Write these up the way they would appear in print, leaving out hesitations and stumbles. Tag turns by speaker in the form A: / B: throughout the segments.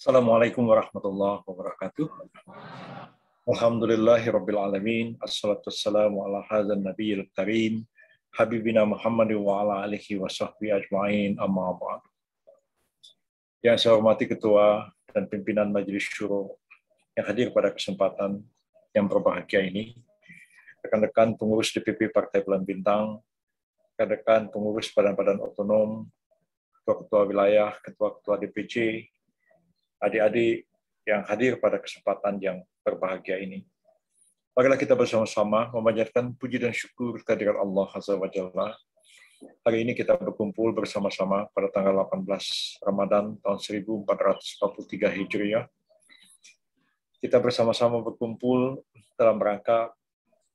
A: Assalamualaikum warahmatullahi wabarakatuh. Alhamdulillahirabbil alamin. Assalatu wassalamu ala hadzal nabiyil karim habibina Muhammad wa ala alihi wa sahbihi ajmain, amma ba'd. Yang saya hormati Ketua dan pimpinan Majelis Syuro yang hadir pada kesempatan yang berbahagia ini, rekan-rekan pengurus DPP Partai Bulan Bintang, rekan-rekan pengurus badan-badan otonom, ketua-ketua wilayah, ketua-ketua DPC, adik-adik yang hadir pada kesempatan yang berbahagia ini. Marilah kita bersama-sama memanjatkan puji dan syukur kehadirat Allah Azza wa Jalla. Hari ini kita berkumpul bersama-sama pada tanggal 18 Ramadan tahun 1443 Hijriah. Kita bersama-sama berkumpul dalam rangka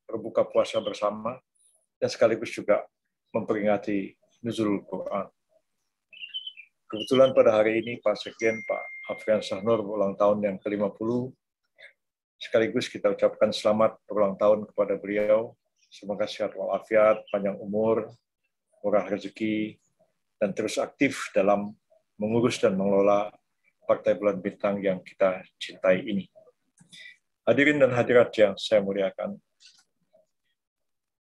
A: berbuka puasa bersama dan sekaligus juga memperingati Nuzulul Quran. Kebetulan pada hari ini Pak Sekjen, Pak Afrian Sahnur ulang tahun yang ke-50. Sekaligus kita ucapkan selamat berulang tahun kepada beliau. Semoga sehat walafiat, panjang umur, murah rezeki, dan terus aktif dalam mengurus dan mengelola Partai Bulan Bintang yang kita cintai ini. Hadirin dan hadirat yang saya muliakan,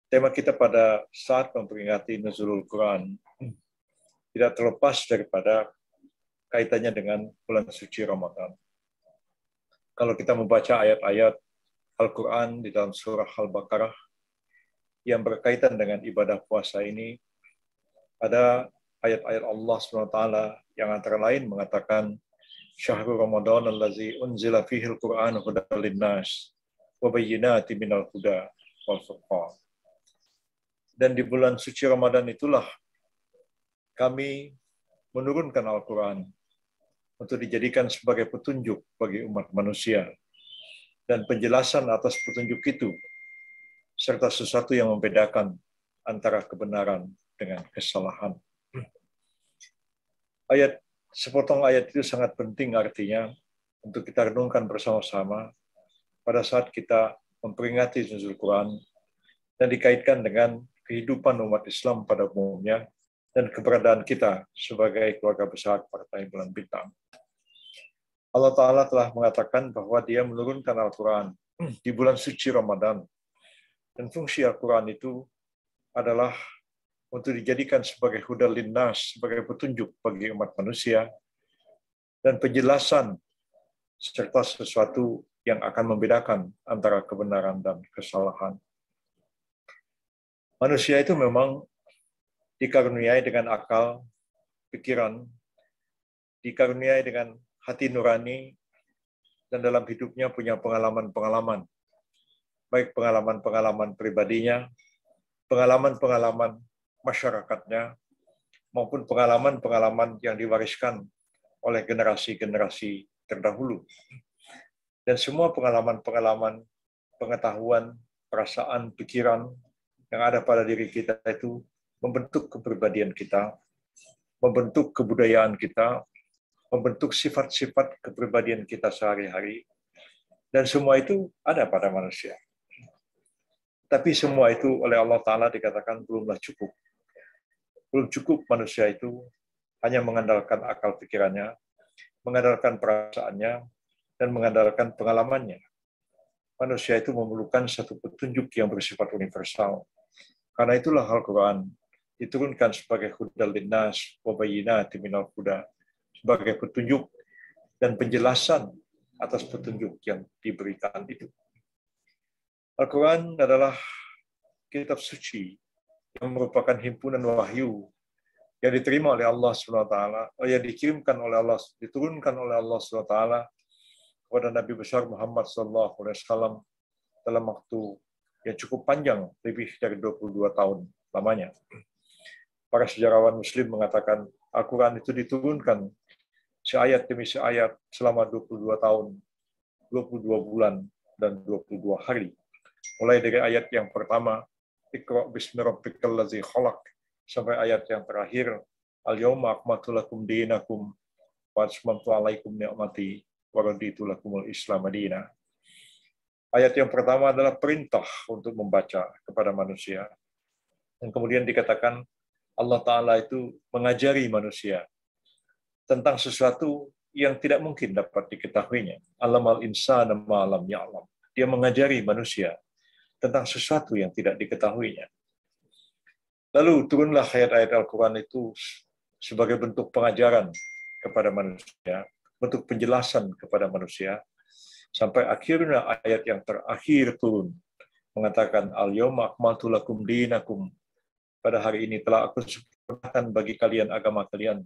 A: tema kita pada saat memperingati Nuzulul Quran tidak terlepas daripada kaitannya dengan bulan suci Ramadan. Kalau kita membaca ayat-ayat Al-Quran di dalam surah Al-Baqarah yang berkaitan dengan ibadah puasa ini, ada ayat-ayat Allah SWT yang antara lain mengatakan, Syahrul Ramadan allazi unzila fihil Qur'an hudan linnas wa bayyinatin minal huda wal furqan. Dan di bulan suci Ramadan itulah kami menurunkan Al-Quran untuk dijadikan sebagai petunjuk bagi umat manusia. Dan penjelasan atas petunjuk itu, serta sesuatu yang membedakan antara kebenaran dengan kesalahan. Sepotong ayat itu sangat penting artinya untuk kita renungkan bersama-sama pada saat kita memperingati Nuzulul Quran dan dikaitkan dengan kehidupan umat Islam pada umumnya dan keberadaan kita sebagai keluarga besar Partai Bulan Bintang. Allah Ta'ala telah mengatakan bahwa Dia menurunkan Al-Quran di bulan suci Ramadan. Dan fungsi Al-Quran itu adalah untuk dijadikan sebagai hudal linnas, sebagai petunjuk bagi umat manusia, dan penjelasan serta sesuatu yang akan membedakan antara kebenaran dan kesalahan. Manusia itu memang dikaruniai dengan akal, pikiran, dikaruniai dengan hati nurani, dan dalam hidupnya punya pengalaman-pengalaman, baik pengalaman-pengalaman pribadinya, pengalaman-pengalaman masyarakatnya, maupun pengalaman-pengalaman yang diwariskan oleh generasi-generasi terdahulu. Dan semua pengalaman-pengalaman, pengetahuan, perasaan, pikiran yang ada pada diri kita itu membentuk kepribadian kita, membentuk kebudayaan kita, membentuk sifat-sifat kepribadian kita sehari-hari, dan semua itu ada pada manusia. Tapi semua itu oleh Allah Ta'ala dikatakan belumlah cukup. Belum cukup manusia itu hanya mengandalkan akal pikirannya, mengandalkan perasaannya, dan mengandalkan pengalamannya. Manusia itu memerlukan satu petunjuk yang bersifat universal. Karena itulah Al-Quran diturunkan sebagai hudal linnas wa bayyinatin minal huda, sebagai petunjuk dan penjelasan atas petunjuk yang diberikan itu. Al-Quran adalah kitab suci yang merupakan himpunan wahyu yang diterima oleh Allah SWT, yang dikirimkan oleh Allah, diturunkan oleh Allah SWT kepada Nabi besar Muhammad SAW dalam waktu yang cukup panjang, lebih dari 22 tahun lamanya. Para sejarawan Muslim mengatakan Al-Quran itu diturunkan seayat demi seayat selama 22 tahun, 22 bulan, dan 22 hari. Mulai dari ayat yang pertama, Iqra' bismi rabbikal ladzi khalaq, sampai ayat yang terakhir, Al-yawma akmaltu lakum dinakum wa atmamtu 'alaikum ni'mati wa raditu lakumul Islam madina. Ayat yang pertama adalah perintah untuk membaca kepada manusia. Dan kemudian dikatakan Allah Ta'ala itu mengajari manusia tentang sesuatu yang tidak mungkin dapat diketahuinya. Alamal insana ma lam ya'lam. Dia mengajari manusia tentang sesuatu yang tidak diketahuinya. Lalu turunlah ayat-ayat Al-Quran itu sebagai bentuk pengajaran kepada manusia, bentuk penjelasan kepada manusia, sampai akhirnya ayat yang terakhir turun, mengatakan, Al-yawma akmaltu lakum dinakum. Pada hari ini telah aku sempurnakan bagi kalian agama kalian,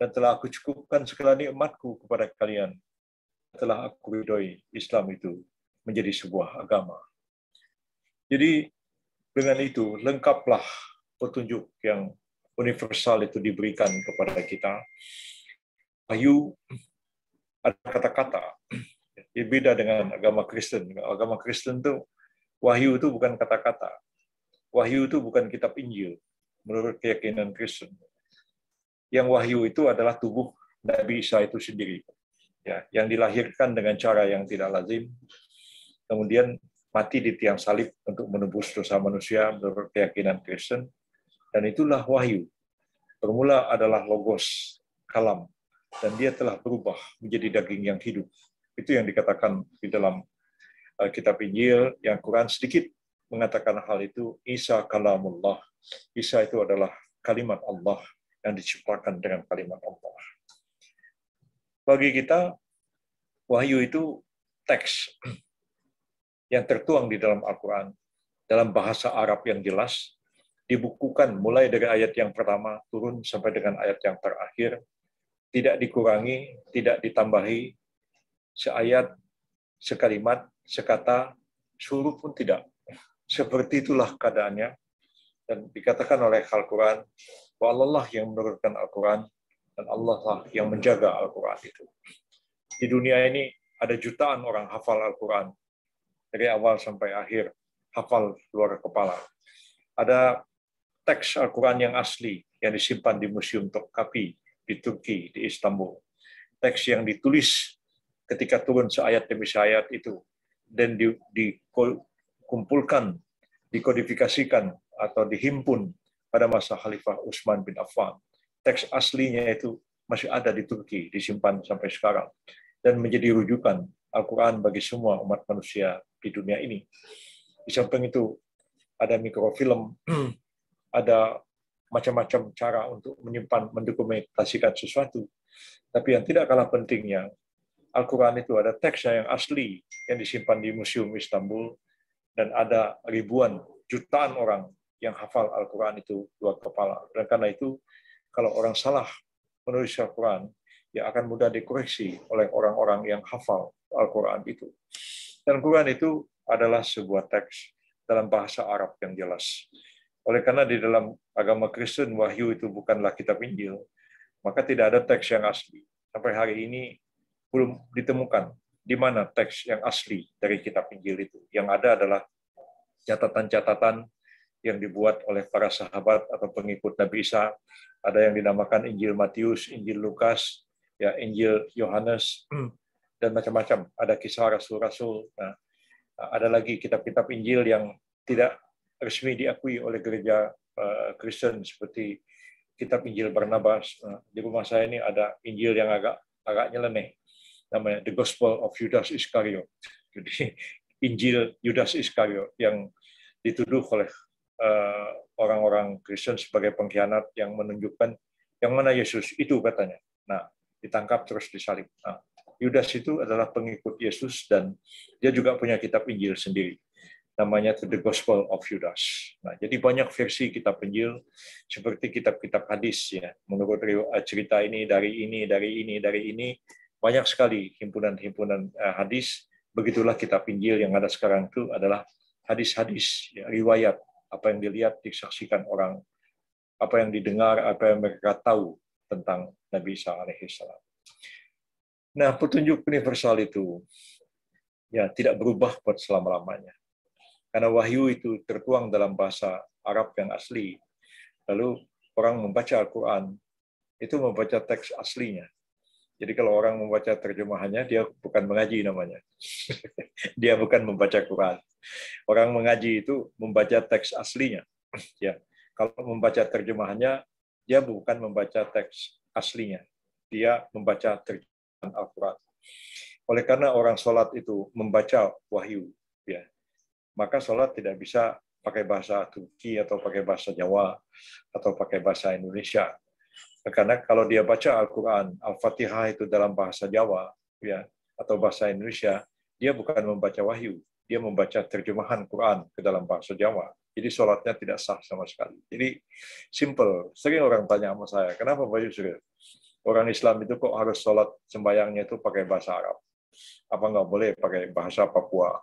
A: dan telah aku cukupkan segala nikmatku kepada kalian. Telah aku ridhoi Islam itu menjadi sebuah agama. Jadi dengan itu lengkaplah petunjuk yang universal itu diberikan kepada kita. Wahyu ada kata-kata. Beda dengan agama Kristen. Agama Kristen itu wahyu itu bukan kata-kata. Wahyu itu bukan kitab Injil menurut keyakinan Kristen. Yang wahyu itu adalah tubuh Nabi Isa itu sendiri. Ya, yang dilahirkan dengan cara yang tidak lazim, kemudian mati di tiang salib untuk menebus dosa manusia menurut keyakinan Kristen, dan itulah wahyu. Bermula adalah logos, kalam, dan dia telah berubah menjadi daging yang hidup. Itu yang dikatakan di dalam kitab Injil. Yang Quran sedikit mengatakan hal itu. Isa kalamullah. Isa itu adalah kalimat Allah yang diciptakan dengan kalimat Allah. Bagi kita, wahyu itu teks yang tertuang di dalam Al-Quran, dalam bahasa Arab yang jelas, dibukukan mulai dari ayat yang pertama turun sampai dengan ayat yang terakhir, tidak dikurangi, tidak ditambahi, seayat, sekalimat, sekata, suruh pun tidak. Seperti itulah keadaannya, dan dikatakan oleh Al-Quran, bahwa Allah yang menurunkan Al-Quran, dan Allah lah yang menjaga Al-Quran itu. Di dunia ini ada jutaan orang hafal Al-Quran, dari awal sampai akhir, hafal luar kepala. Ada teks Al-Quran yang asli, yang disimpan di Museum Topkapi, di Turki, di Istanbul. Teks yang ditulis ketika turun seayat demi seayat itu, dan dikumpulkan, dikodifikasikan, atau dihimpun pada masa Khalifah Utsman bin Affan. Teks aslinya itu masih ada di Turki, disimpan sampai sekarang, dan menjadi rujukan Al-Quran bagi semua umat manusia di dunia ini. Di samping itu, ada mikrofilm, ada macam-macam cara untuk menyimpan, mendokumentasikan sesuatu. Tapi yang tidak kalah pentingnya, Al-Quran itu ada teksnya yang asli, yang disimpan di Museum Istanbul, dan ada ribuan, jutaan orang yang hafal Al-Quran itu luar kepala. Dan karena itu, kalau orang salah menulis Al-Quran, ya akan mudah dikoreksi oleh orang-orang yang hafal Al-Quran itu. Dan Al-Quran itu adalah sebuah teks dalam bahasa Arab yang jelas. Oleh karena di dalam agama Kristen, wahyu itu bukanlah kitab Injil, maka tidak ada teks yang asli. Sampai hari ini belum ditemukan di mana teks yang asli dari kitab Injil itu. Yang ada adalah catatan-catatan yang dibuat oleh para sahabat atau pengikut Nabi Isa. Ada yang dinamakan Injil Matius, Injil Lukas, ya Injil Yohanes, dan macam-macam. Ada kisah rasul-rasul. Nah, ada lagi kitab-kitab Injil yang tidak resmi diakui oleh gereja Kristen, seperti kitab Injil Barnabas. Nah, di rumah saya ini ada Injil yang agak nyeleneh, namanya The Gospel of Judas Iscariot. Jadi Injil Judas Iscariot yang dituduh oleh orang-orang Kristen sebagai pengkhianat, yang menunjukkan yang mana Yesus itu katanya. Nah, ditangkap terus disalib. Nah, Yudas itu adalah pengikut Yesus, dan dia juga punya kitab Injil sendiri. Namanya The Gospel of Judas. Nah, jadi banyak versi kitab Injil, seperti kitab-kitab hadis ya. Menurut cerita ini dari ini, banyak sekali himpunan-himpunan hadis. Begitulah kitab Injil yang ada sekarang itu adalah hadis-hadis, ya, riwayat, apa yang dilihat, disaksikan orang, apa yang didengar, apa yang mereka tahu tentang Nabi Isa alaihissalam. Nah, petunjuk universal itu ya tidak berubah buat selama-lamanya. Karena wahyu itu tertuang dalam bahasa Arab yang asli. Lalu orang membaca Al-Quran, itu membaca teks aslinya. Jadi kalau orang membaca terjemahannya, dia bukan mengaji namanya. Dia bukan membaca Quran. Orang mengaji itu membaca teks aslinya. Ya, kalau membaca terjemahannya, dia bukan membaca teks aslinya. Dia membaca Al-Quran. Oleh karena orang sholat itu membaca wahyu, ya, maka sholat tidak bisa pakai bahasa Turki atau pakai bahasa Jawa atau pakai bahasa Indonesia. Karena kalau dia baca Al-Quran, Al-Fatihah itu dalam bahasa Jawa, ya, atau bahasa Indonesia, dia bukan membaca wahyu, dia membaca terjemahan Quran ke dalam bahasa Jawa. Jadi sholatnya tidak sah sama sekali. Jadi simple. Sering orang tanya sama saya, kenapa Pak Yusril? Orang Islam itu kok harus sholat sembayangnya itu pakai bahasa Arab? Apa nggak boleh pakai bahasa Papua?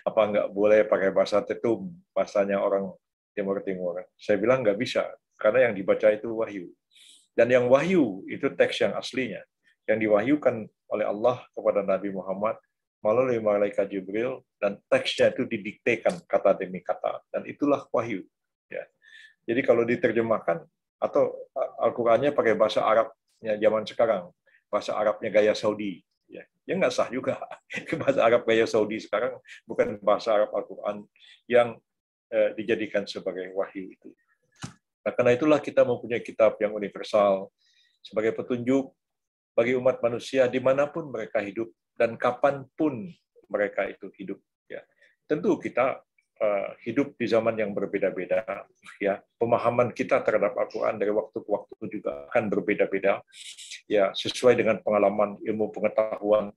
A: Apa nggak boleh pakai bahasa Tetum, bahasanya orang Timur Timur? Saya bilang nggak bisa, karena yang dibaca itu wahyu. Dan yang wahyu itu teks yang aslinya, yang diwahyukan oleh Allah kepada Nabi Muhammad melalui malaikat Jibril, dan teksnya itu didiktekan kata demi kata, dan itulah wahyu. Ya. Jadi kalau diterjemahkan atau Al-Qur'annya pakai bahasa Arabnya zaman sekarang, bahasa Arabnya gaya Saudi, ya nggak sah juga. Bahasa Arab gaya Saudi sekarang bukan bahasa Arab Al-Qur'an yang dijadikan sebagai wahyu itu. Nah, karena itulah kita mempunyai kitab yang universal sebagai petunjuk bagi umat manusia dimanapun mereka hidup dan kapanpun mereka itu hidup. Ya, tentu kita hidup di zaman yang berbeda-beda. Ya, pemahaman kita terhadap Al-Quran dari waktu ke waktu juga akan berbeda-beda. Ya, sesuai dengan pengalaman, ilmu pengetahuan,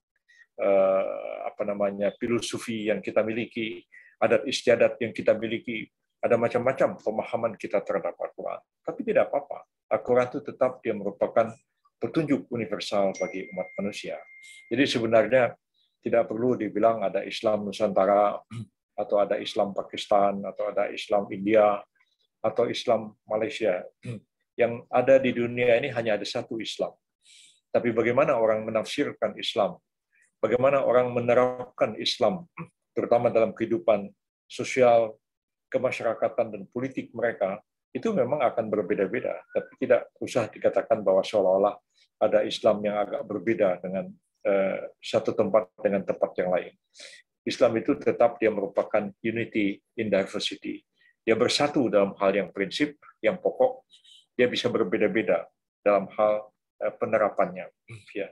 A: filosofi yang kita miliki, adat istiadat yang kita miliki, ada macam-macam pemahaman kita terhadap Al-Quran. Tapi tidak apa-apa. Al-Quran itu tetap dia merupakan petunjuk universal bagi umat manusia. Jadi sebenarnya tidak perlu dibilang ada Islam Nusantara, atau ada Islam Pakistan, atau ada Islam India, atau Islam Malaysia. Yang ada di dunia ini hanya ada satu Islam. Tapi bagaimana orang menafsirkan Islam, bagaimana orang menerapkan Islam, terutama dalam kehidupan sosial, kemasyarakatan, dan politik mereka, itu memang akan berbeda-beda. Tapi tidak usah dikatakan bahwa seolah-olah ada Islam yang agak berbeda dengan satu tempat dengan tempat yang lain. Islam itu tetap dia merupakan unity in diversity. Dia bersatu dalam hal yang prinsip, yang pokok. Dia bisa berbeda-beda dalam hal penerapannya. Ya.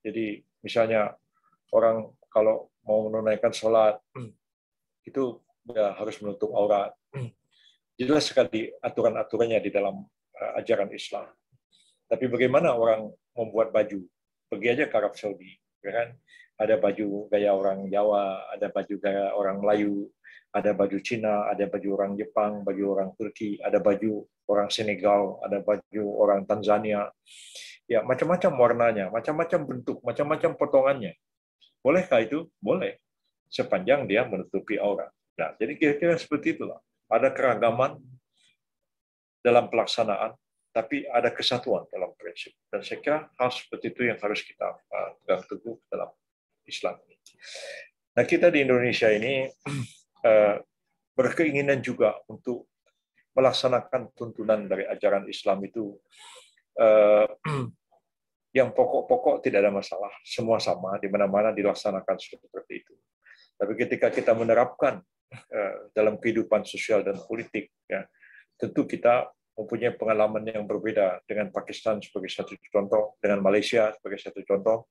A: Jadi misalnya orang kalau mau menunaikan sholat itu ya harus menutup aurat. Jelas sekali aturan-aturannya di dalam ajaran Islam. Tapi bagaimana orang membuat baju? Pergi aja ke Arab Saudi, ya kan? Ada baju gaya orang Jawa, ada baju gaya orang Melayu, ada baju Cina, ada baju orang Jepang, baju orang Turki, ada baju orang Senegal, ada baju orang Tanzania. Ya, macam-macam warnanya, macam-macam bentuk, macam-macam potongannya. Bolehkah itu? Boleh. Sepanjang dia menutupi aurat. Nah, jadi kira-kira seperti itulah. Ada keragaman dalam pelaksanaan, tapi ada kesatuan dalam prinsip. Dan saya kira hal seperti itu yang harus kita pegang teguh dalam Islam. Nah, kita di Indonesia ini berkeinginan juga untuk melaksanakan tuntunan dari ajaran Islam itu yang pokok-pokok tidak ada masalah, semua sama, di mana-mana dilaksanakan seperti itu. Tapi ketika kita menerapkan dalam kehidupan sosial dan politik, ya, tentu kita mempunyai pengalaman yang berbeda dengan Pakistan sebagai satu contoh, dengan Malaysia sebagai satu contoh,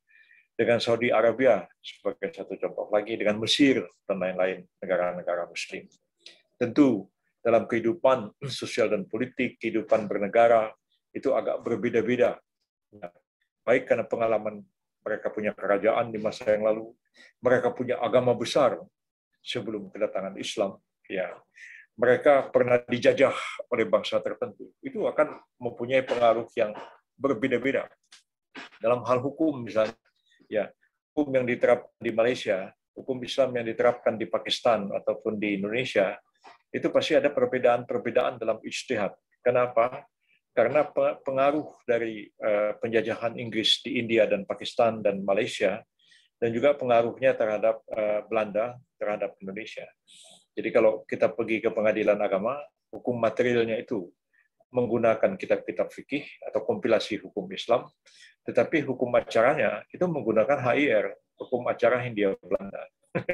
A: dengan Saudi Arabia sebagai satu contoh lagi, dengan Mesir dan lain-lain negara-negara Muslim. Tentu dalam kehidupan sosial dan politik, kehidupan bernegara itu agak berbeda-beda. Baik karena pengalaman mereka punya kerajaan di masa yang lalu, mereka punya agama besar sebelum kedatangan Islam. Ya, mereka pernah dijajah oleh bangsa tertentu. Itu akan mempunyai pengaruh yang berbeda-beda. Dalam hal hukum misalnya, ya, hukum yang diterapkan di Malaysia, hukum Islam yang diterapkan di Pakistan ataupun di Indonesia, itu pasti ada perbedaan-perbedaan dalam ijtihad. Kenapa? Karena pengaruh dari penjajahan Inggris di India dan Pakistan dan Malaysia, dan juga pengaruhnya terhadap Belanda terhadap Indonesia. Jadi kalau kita pergi ke pengadilan agama, hukum materialnya itu menggunakan kitab-kitab fikih atau kompilasi hukum Islam, tetapi hukum acaranya itu menggunakan HIR, hukum acara Hindia Belanda.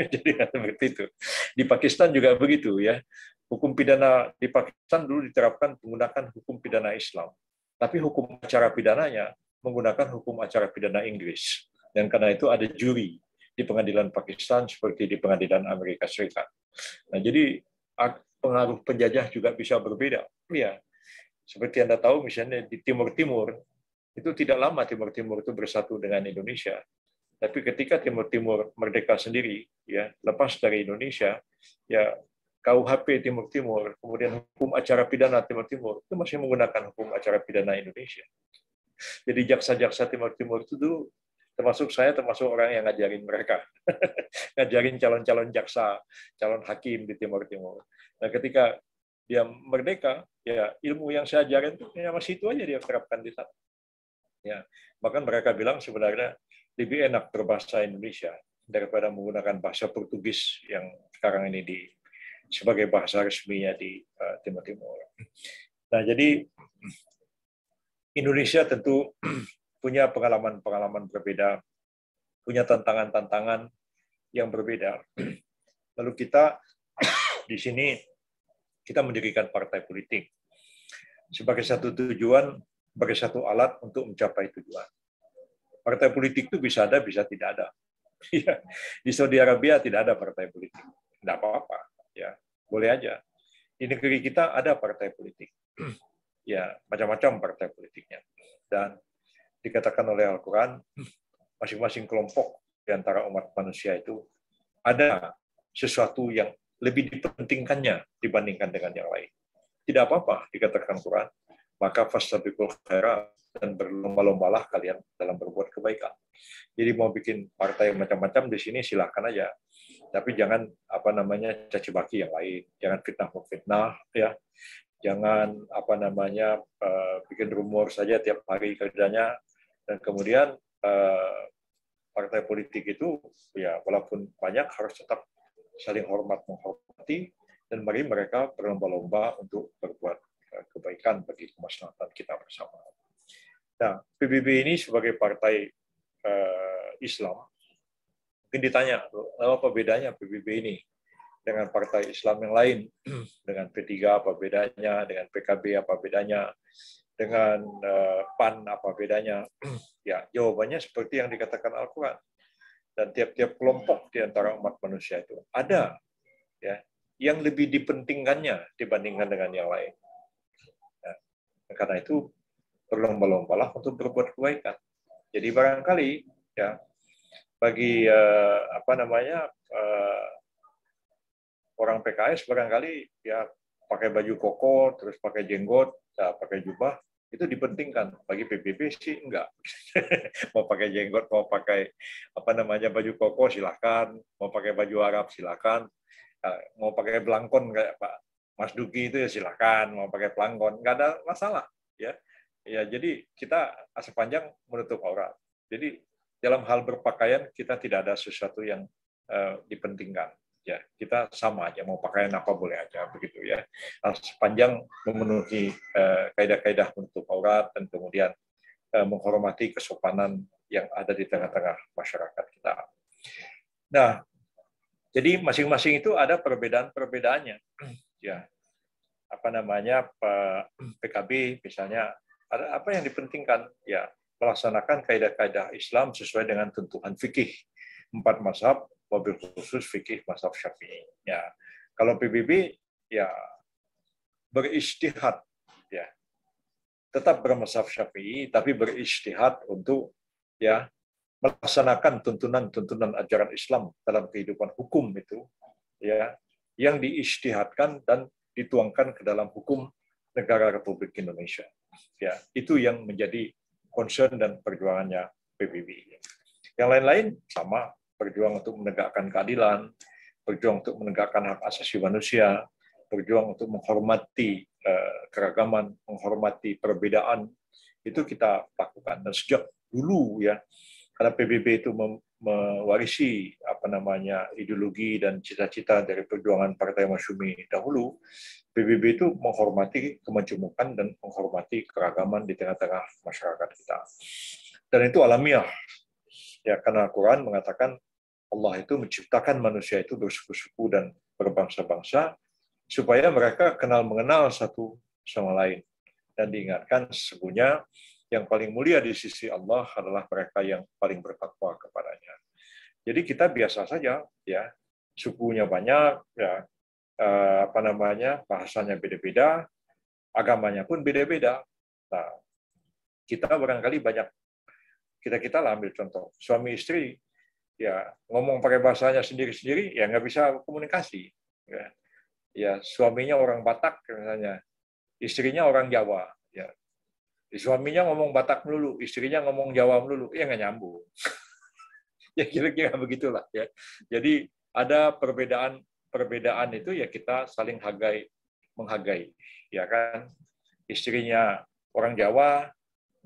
A: Jadi seperti itu. Di Pakistan juga begitu, ya. Hukum pidana di Pakistan dulu diterapkan menggunakan hukum pidana Islam, tapi hukum acara pidananya menggunakan hukum acara pidana Inggris. Dan karena itu ada juri di pengadilan Pakistan seperti di pengadilan Amerika Serikat. Nah, jadi pengaruh penjajah juga bisa berbeda. Ya, seperti Anda tahu misalnya di Timur Timur, itu tidak lama Timur Timur itu bersatu dengan Indonesia. Tapi ketika Timur Timur merdeka sendiri, ya lepas dari Indonesia, ya KUHP Timur Timur, kemudian hukum acara pidana Timur Timur itu masih menggunakan hukum acara pidana Indonesia. Jadi jaksa-jaksa Timur Timur itu dulu termasuk orang yang ngajarin mereka, ngajarin calon-calon jaksa, calon hakim di Timur Timur. Nah, ketika dia merdeka, ya ilmu yang saya ajarin itu ya masih itu aja dia terapkan di sana. Ya, bahkan mereka bilang sebenarnya lebih enak berbahasa Indonesia daripada menggunakan bahasa Portugis yang sekarang ini sebagai bahasa resminya di Timur Timur. Nah, jadi Indonesia tentu punya pengalaman-pengalaman berbeda, punya tantangan-tantangan yang berbeda. Lalu kita di sini kita mendirikan partai politik sebagai satu tujuan, sebagai satu alat untuk mencapai tujuan. Partai politik itu bisa ada, bisa tidak ada. Di Saudi Arabia tidak ada partai politik, tidak apa-apa, ya boleh aja. Di negeri kita ada partai politik, ya macam-macam partai politiknya. Dan dikatakan oleh Al-Quran, masing-masing kelompok di antara umat manusia itu ada sesuatu yang lebih dipentingkannya dibandingkan dengan yang lain. Tidak apa-apa, dikatakan Quran, maka fastabiqul khairat, dan berlomba-lombalah kalian dalam berbuat kebaikan. Jadi mau bikin partai macam-macam di sini silahkan aja, tapi jangan caci maki yang lain, jangan fitnah, ya, jangan bikin rumor saja tiap hari kerjanya, dan kemudian partai politik itu ya walaupun banyak harus tetap saling menghormati, dan mari mereka berlomba-lomba untuk berbuat kebaikan bagi kemaslahatan kita bersama. Nah, PBB ini sebagai partai Islam, mungkin ditanya, apa bedanya PBB ini dengan partai Islam yang lain? Dengan P3 apa bedanya? Dengan PKB apa bedanya? Dengan PAN apa bedanya? Ya, jawabannya seperti yang dikatakan Al-Quran. Dan tiap-tiap kelompok di antara umat manusia itu ada ya yang lebih dipentingkannya dibandingkan dengan yang lain. Nah, karena itu berlomba-lombalah untuk berbuat kebaikan. Jadi barangkali ya bagi orang PKS barangkali ya pakai baju koko terus pakai jenggot, ya, pakai jubah itu dipentingkan. Bagi PBB sih enggak. Mau pakai jenggot, mau pakai baju koko silahkan, mau pakai baju Arab silahkan, mau pakai belangkon kayak Pak Mas Duki itu ya silahkan, mau pakai pelangkon nggak ada masalah ya. Ya, jadi kita sepanjang menutup aurat. Jadi dalam hal berpakaian kita tidak ada sesuatu yang dipentingkan. Ya, kita sama aja, mau pakaian apa boleh aja begitu ya. Sepanjang memenuhi kaidah-kaidah menutup aurat dan kemudian menghormati kesopanan yang ada di tengah-tengah masyarakat kita. Nah, jadi masing-masing itu ada perbedaan-perbedaannya. Ya, PKB misalnya ada apa yang dipentingkan? Ya, melaksanakan kaidah-kaidah Islam sesuai dengan tuntunan fikih 4 mazhab, wabil khusus fikih mazhab Syafi'i. Ya, kalau PBB ya berijtihad, ya tetap bermazhab Syafi'i, tapi berijtihad untuk ya melaksanakan tuntunan ajaran Islam dalam kehidupan hukum itu, ya yang diijtihadkan dan dituangkan ke dalam hukum negara Republik Indonesia. Ya, itu yang menjadi concern dan perjuangannya PBB. Yang lain-lain sama, berjuang untuk menegakkan keadilan, berjuang untuk menegakkan hak asasi manusia, berjuang untuk menghormati keragaman, menghormati perbedaan, itu kita lakukan. Dan sejak dulu ya, karena PBB itu mewarisi ideologi dan cita-cita dari perjuangan Partai Masyumi dahulu, PBB itu menghormati kemajemukan dan menghormati keragaman di tengah-tengah masyarakat kita. Dan itu alamiah. Ya, karena Al-Quran mengatakan Allah itu menciptakan manusia itu bersuku-suku dan berbangsa-bangsa supaya mereka kenal mengenal satu sama lain. Dan diingatkan sesungguhnya yang paling mulia di sisi Allah adalah mereka yang paling bertakwa kepadanya. Jadi kita biasa saja, ya, sukunya banyak, ya, bahasanya beda-beda, agamanya pun beda-beda. Nah, kita barangkali banyak, kita lah ambil contoh, suami istri, ya ngomong pakai bahasanya sendiri-sendiri, ya nggak bisa komunikasi. Ya, suaminya orang Batak misalnya, istrinya orang Jawa, ya. Suaminya ngomong Batak melulu, istrinya ngomong Jawa melulu, ya nggak nyambung. Ya kira-kira begitulah, ya. Jadi ada perbedaan itu, ya kita saling menghargai, ya kan. Istrinya orang Jawa,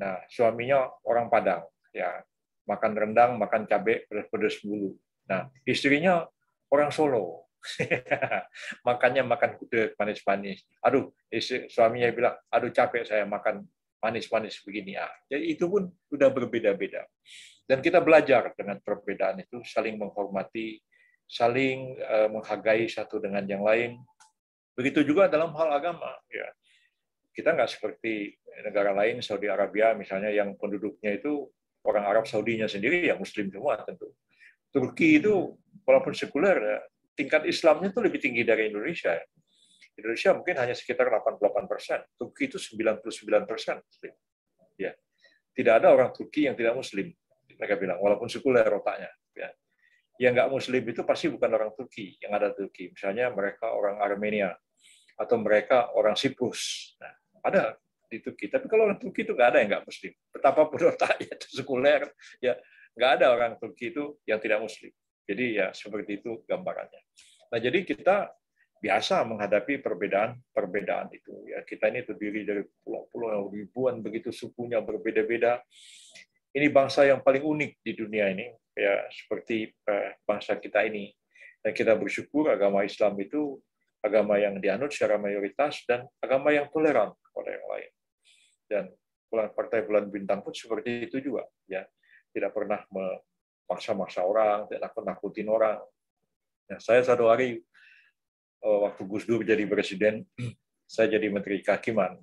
A: nah suaminya orang Padang, ya makan rendang, makan cabai pedas-pedas dulu. Nah istrinya orang Solo, makannya makan gudeg manis-manis. Aduh, suaminya bilang, aduh capek saya makan manis-manis begini. Ya, jadi itu pun sudah berbeda-beda. Dan kita belajar dengan perbedaan itu, saling menghormati, saling menghargai satu dengan yang lain. Begitu juga dalam hal agama. Ya. Kita nggak seperti negara lain, Saudi Arabia misalnya, yang penduduknya itu orang Arab Saudinya sendiri, yang Muslim semua tentu. Turki itu, walaupun sekuler, ya, tingkat Islamnya itu lebih tinggi dari Indonesia. Indonesia mungkin hanya sekitar 88%. Turki itu 99%. Ya. Tidak ada orang Turki yang tidak Muslim. Mereka bilang, walaupun sekuler otaknya. Ya. Yang nggak Muslim itu pasti bukan orang Turki, yang ada Turki. Misalnya mereka orang Armenia, atau mereka orang Siprus. Nah, ada di Turki. Tapi kalau orang Turki itu nggak ada yang nggak Muslim. Betapapun otaknya itu sekuler, ya nggak ada orang Turki itu yang tidak Muslim. Jadi ya seperti itu gambarannya. Nah, jadi kita biasa menghadapi perbedaan itu. Ya, kita ini terdiri dari pulau-pulau ribuan, begitu sukunya berbeda-beda. Ini bangsa yang paling unik di dunia ini, ya seperti bangsa kita ini. Dan kita bersyukur agama Islam itu agama yang dianut secara mayoritas dan agama yang toleran kepada yang lain. Dan Partai Bulan Bintang pun seperti itu juga, ya tidak pernah memaksa-maksa orang, tidak nakutin orang. Nah, saya satu hari waktu Gus Dur jadi presiden, saya jadi Menteri Kehakiman.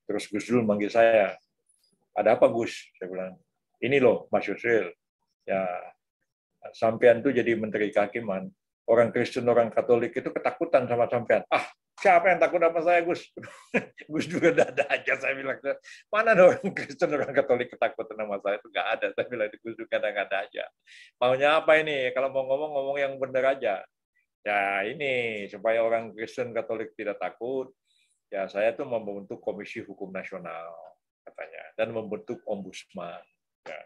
A: Terus Gus Dur manggil saya, ada apa Gus? Saya bilang, ini loh Mas Yusril, ya sampean tuh jadi Menteri Kehakiman, orang Kristen, orang Katolik itu ketakutan sama sampean. Ah, siapa yang takut sama saya, Gus? Gus juga ada aja, saya bilang. Mana ada orang Kristen, orang Katolik ketakutan sama saya? Itu nggak ada. Saya bilang, Gus juga ada aja. Maunya apa ini? Kalau mau ngomong yang benar aja. Ya ini, supaya orang Kristen Katolik tidak takut, ya saya tuh membentuk Komisi Hukum Nasional, katanya, dan membentuk Ombudsman. Ya.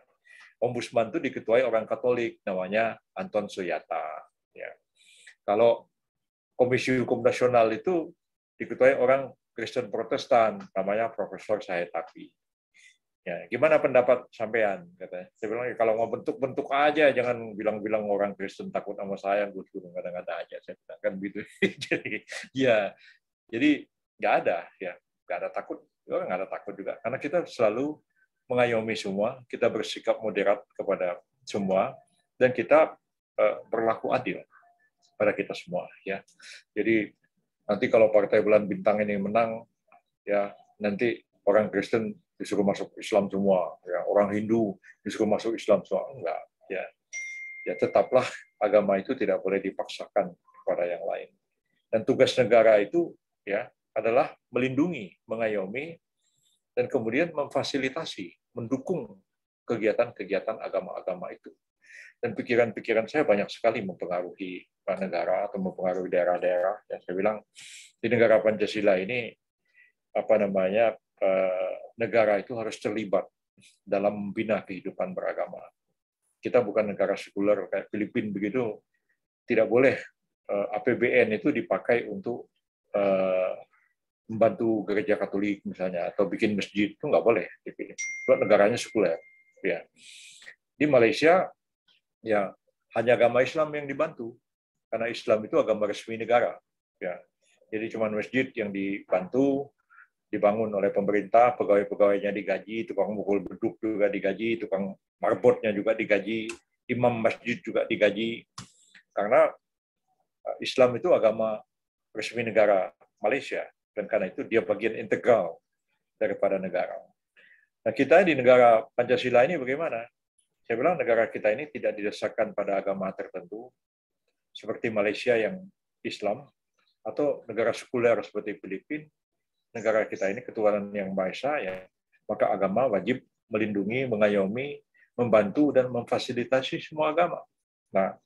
A: Ombudsman itu diketuai orang Katolik, namanya Anton Suyata. Ya. Kalau Komisi Hukum Nasional itu diketuai orang Kristen Protestan, namanya Profesor Sahetapi. Ya, gimana pendapat sampean? Katanya. Saya bilang, kalau mau bentuk aja, jangan bilang-bilang orang Kristen takut sama saya, gue kadang-kadang aja. Saya bilang kan gitu. jadi nggak ada, ya, nggak ada takut, nggak ada takut juga, karena kita selalu mengayomi semua, kita bersikap moderat kepada semua, dan kita berlaku adil pada kita semua, ya. Jadi nanti kalau Partai Bulan Bintang ini menang, ya nanti orang Kristen disuruh masuk Islam semua, ya orang Hindu disuruh masuk Islam semua, enggak, ya. Ya tetaplah agama itu tidak boleh dipaksakan kepada yang lain. Dan tugas negara itu ya adalah melindungi, mengayomi, dan kemudian memfasilitasi, mendukung kegiatan-kegiatan agama-agama itu. Dan pikiran-pikiran saya banyak sekali mempengaruhi negara atau mempengaruhi daerah-daerah. Ya, saya bilang di negara Pancasila ini negara itu harus terlibat dalam membina kehidupan beragama. Kita bukan negara sekuler kayak Filipina begitu, tidak boleh APBN itu dipakai untuk membantu gereja Katolik misalnya atau bikin masjid, itu nggak boleh dipilih. Itu negaranya sekuler. Ya. Di Malaysia ya hanya agama Islam yang dibantu karena Islam itu agama resmi negara. Ya. Jadi cuma masjid yang dibantu, dibangun oleh pemerintah, pegawai-pegawainya digaji, tukang mukul beduk juga digaji, tukang marbotnya juga digaji, imam masjid juga digaji. Karena Islam itu agama resmi negara Malaysia, dan karena itu dia bagian integral daripada negara. Nah, kita di negara Pancasila ini bagaimana? Saya bilang negara kita ini tidak didasarkan pada agama tertentu, seperti Malaysia yang Islam, atau negara sekuler seperti Filipina. Negara kita ini ketuhanan yang Maha Esa, ya, maka agama wajib melindungi, mengayomi, membantu, dan memfasilitasi semua agama. Nah,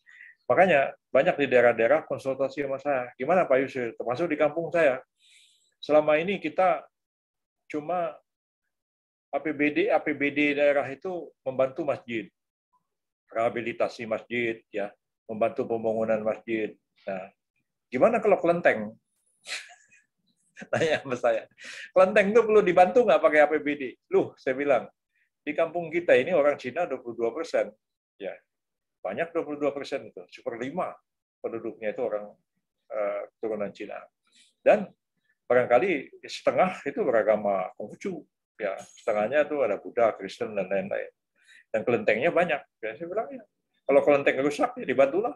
A: makanya banyak di daerah-daerah konsultasi sama saya. Gimana Pak Yusril? Termasuk di kampung saya. Selama ini kita cuma APBD daerah itu membantu masjid, rehabilitasi masjid, ya, membantu pembangunan masjid. Nah, gimana kalau kelenteng? Tanya sama saya. Kelenteng itu perlu dibantu nggak pakai APBD? Loh, saya bilang, di kampung kita ini orang Cina 22%. Ya, banyak 22% itu. 1/5 penduduknya itu orang keturunan Cina. Dan barangkali setengah itu beragama Konghucu. Ya, setengahnya itu ada Buddha, Kristen, dan lain-lain. Dan kelentengnya banyak. Ya, saya bilang, ya, kalau kelenteng rusak, ya dibantulah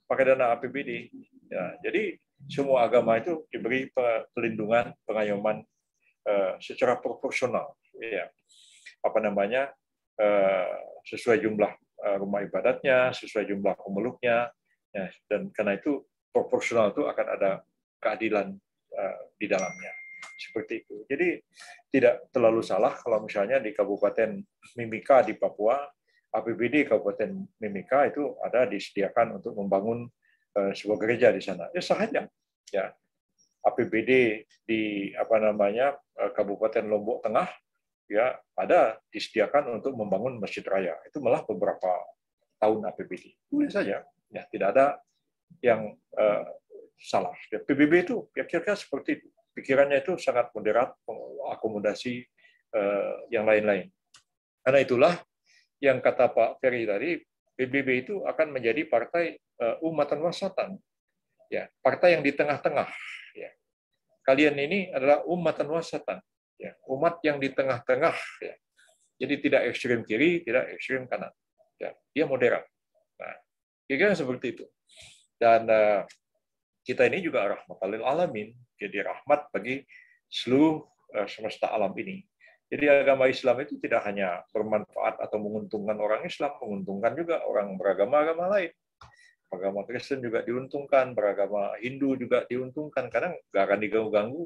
A: pakai dana APBD. Ya, jadi semua agama itu diberi perlindungan, pengayoman secara proporsional. Ya, apa namanya, sesuai jumlah rumah ibadatnya, sesuai jumlah pemeluknya, ya, dan karena itu proporsional itu akan ada keadilan di dalamnya. Seperti itu. Jadi tidak terlalu salah kalau misalnya di Kabupaten Mimika di Papua, APBD Kabupaten Mimika itu ada disediakan untuk membangun sebuah gereja di sana. Ya sah aja. Ya, APBD di apa namanya Kabupaten Lombok Tengah ya ada disediakan untuk membangun masjid raya. Itu malah beberapa tahun APBD. Boleh saja. Ya, tidak ada yang salah. Ya, PBB itu ya kira-kira seperti itu. Pikirannya itu sangat moderat, mengakomodasi yang lain-lain. Karena itulah yang kata Pak Ferry tadi, PBB itu akan menjadi partai umatan wasatan, ya, partai yang di tengah-tengah. Ya. Kalian ini adalah umatan wasatan, ya, umat yang di tengah-tengah. Ya. Jadi tidak ekstrem kiri, tidak ekstrem kanan. Ya. Dia moderat. Nah, kira-kira seperti itu. Dan kita ini juga rahmatal lil alamin, jadi rahmat bagi seluruh semesta alam ini. Jadi agama Islam itu tidak hanya bermanfaat atau menguntungkan orang Islam, menguntungkan juga orang beragama-agama lain. Agama Kristen juga diuntungkan, beragama Hindu juga diuntungkan, karena nggak akan diganggu-ganggu.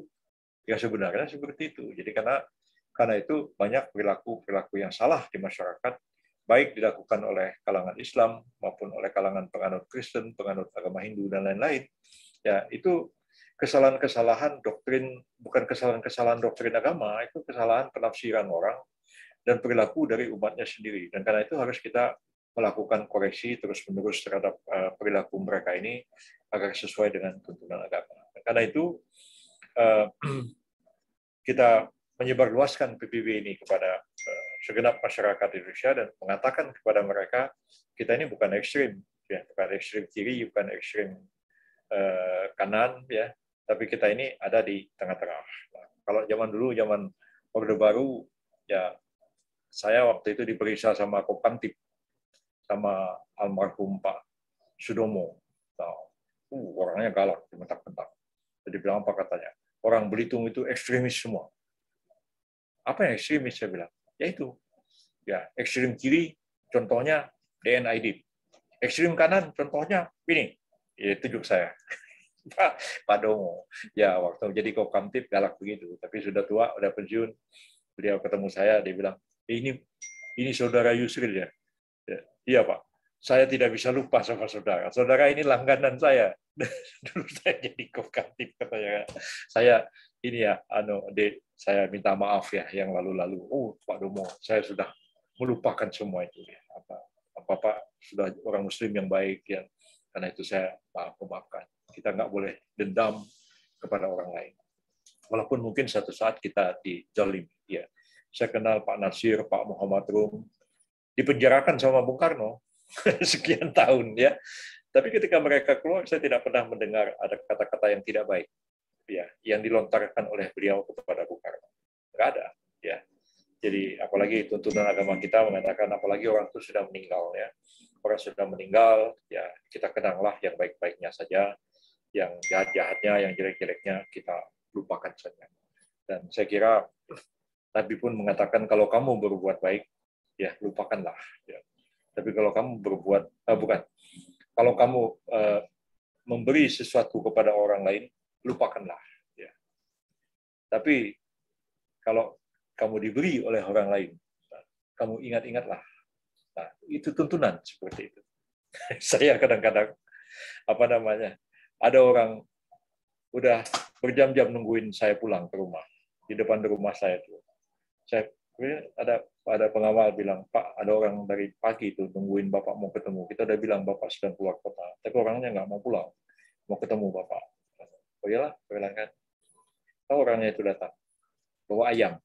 A: Ya sebenarnya seperti itu. Jadi karena itu banyak perilaku yang salah di masyarakat, baik dilakukan oleh kalangan Islam maupun oleh kalangan penganut Kristen, penganut agama Hindu, dan lain-lain. Ya, itu kesalahan-kesalahan doktrin, bukan kesalahan-kesalahan doktrin agama, itu kesalahan penafsiran orang dan perilaku dari umatnya sendiri. Dan karena itu harus kita melakukan koreksi terus-menerus terhadap perilaku mereka ini agar sesuai dengan tuntunan agama. Dan karena itu kita menyebarluaskan PBB ini kepada segenap masyarakat Indonesia dan mengatakan kepada mereka, kita ini bukan ekstrim, ya, bukan ekstrim kiri, bukan ekstrim kanan, ya, tapi kita ini ada di tengah-tengah. Nah, kalau zaman dulu, zaman Orde Baru, ya saya waktu itu diperiksa sama Kopkamtib, sama almarhum Pak Sudomo. Nah, orangnya galak, dimentak-mentak. Jadi bilang apa katanya? Orang Belitung itu ekstremis semua. Apa yang ekstremis? Saya bilang. Ya itu. Ya, ekstrem kiri, contohnya DNID. Ekstrem kanan, contohnya ini. Ya, tunjuk saya. Pak Domo. Ya, waktu jadi Kopkamtib galak begitu. Tapi sudah tua, udah pensiun. Beliau ketemu saya, dia bilang, ini saudara Yusril ya? Ya, iya Pak. Saya tidak bisa lupa sama saudara. Saudara ini langganan saya. Dulu saya jadi Kopkamtib, katanya. Saya ini ya, saya minta maaf ya yang lalu-lalu. Oh, Pak Domo, saya sudah melupakan semua itu. Ya. Bapak sudah orang Muslim yang baik ya. Karena itu saya memaafkan. Kita nggak boleh dendam kepada orang lain. Walaupun mungkin satu saat kita dizalimi. Ya. Saya kenal Pak Nasir, Pak Muhammad Rum, dipenjarakan sama Bung Karno sekian tahun ya. Tapi ketika mereka keluar, saya tidak pernah mendengar ada kata-kata yang tidak baik ya yang dilontarkan oleh beliau kepada Bung Karno. Nggak ada ya. Jadi apalagi tuntunan agama kita mengatakan apalagi orang itu sudah meninggal ya. Orang sudah meninggal ya kita kenanglah yang baik-baiknya saja, yang jahat-jahatnya, yang jelek-jeleknya kita lupakan saja. Dan saya kira Nabi pun mengatakan kalau kamu berbuat baik, ya lupakanlah. Ya. Tapi kalau kamu berbuat, bukan, kalau kamu memberi sesuatu kepada orang lain, lupakanlah. Ya. Tapi kalau kamu diberi oleh orang lain, kamu ingat-ingatlah. Nah, itu tuntunan seperti itu. Saya kadang-kadang ada orang udah berjam-jam nungguin saya pulang ke rumah, di depan rumah saya tuh. Ada pengawal bilang, Pak, ada orang dari pagi itu nungguin Bapak mau ketemu. Kita udah bilang Bapak sedang keluar kota, tapi orangnya nggak mau pulang, mau ketemu Bapak. Oh iyalah, berangkat. Tahu orangnya itu datang, bawa ayam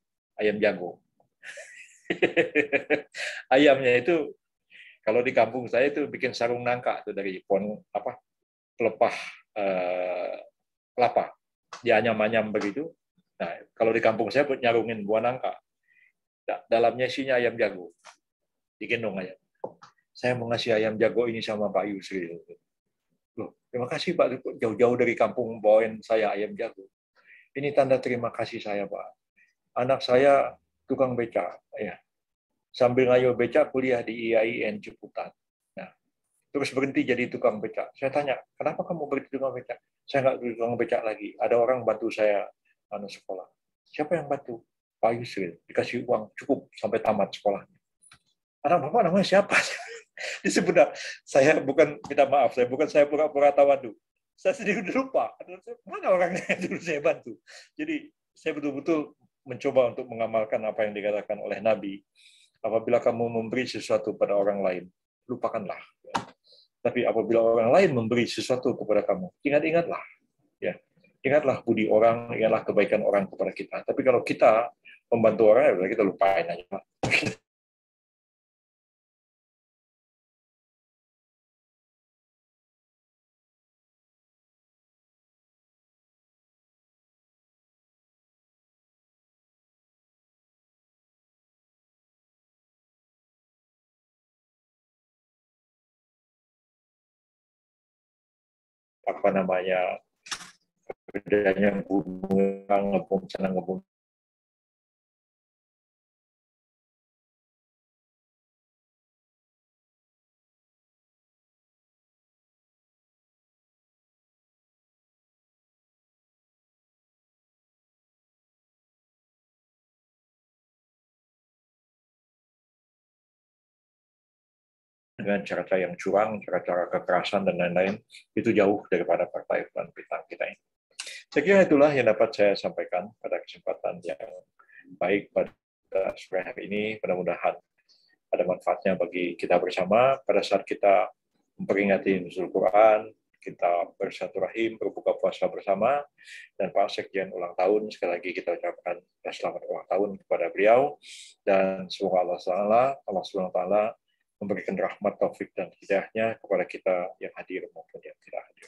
A: jago. Ayamnya itu kalau di kampung saya itu bikin sarung nangka tuh dari pohon pelepah kelapa, dianyam-anyam begitu. Nah, kalau di kampung saya nyarungin buah nangka, dalamnya isinya ayam jago, digendong ayam. Saya mau ngasih ayam jago ini sama Pak Yusri. Loh, terima kasih Pak, jauh-jauh dari kampung bawain saya ayam jago. Ini tanda terima kasih saya Pak. Anak saya tukang beca, ya. Sambil ngayu beca kuliah di IAIN Ciputat. Nah, terus berhenti jadi tukang becak. Saya tanya, kenapa kamu berhenti tukang becak? Saya nggak tukang becak lagi. Ada orang bantu saya sekolah. Siapa yang bantu? Pak Yusril. Dikasih uang cukup sampai tamat sekolahnya. Anak bapak namanya siapa? Disebut, saya bukan minta maaf, saya pura-pura tawadu. Saya sendiri udah lupa. Mana orangnya yang dulu saya bantu? Jadi saya betul-betul mencoba untuk mengamalkan apa yang dikatakan oleh Nabi. Apabila kamu memberi sesuatu pada orang lain, lupakanlah. Tapi apabila orang lain memberi sesuatu kepada kamu, ingat-ingatlah. Ya, ingatlah budi orang, ingatlah kebaikan orang kepada kita. Tapi kalau kita membantu orang, ya kita lupain aja. Bedanya ngebom sana ngebom. Dengan cara-cara yang curang, cara-cara kekerasan dan lain-lain, itu jauh daripada partai dan bintang kita ini. Saya kira itulah yang dapat saya sampaikan pada kesempatan yang baik pada sore hari ini. Mudah-mudahan ada manfaatnya bagi kita bersama pada saat kita memperingati Nuzul Quran, kita bersatu-rahim, berbuka puasa bersama, dan Pak Sekjen ulang tahun, sekali lagi kita ucapkan selamat ulang tahun kepada beliau, dan semoga Allah SWT memberikan rahmat, taufik, dan hidayahnya kepada kita yang hadir maupun yang tidak hadir.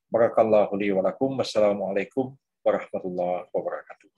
A: Barakallahu li wa lakum. Wassalamualaikum warahmatullahi wabarakatuh.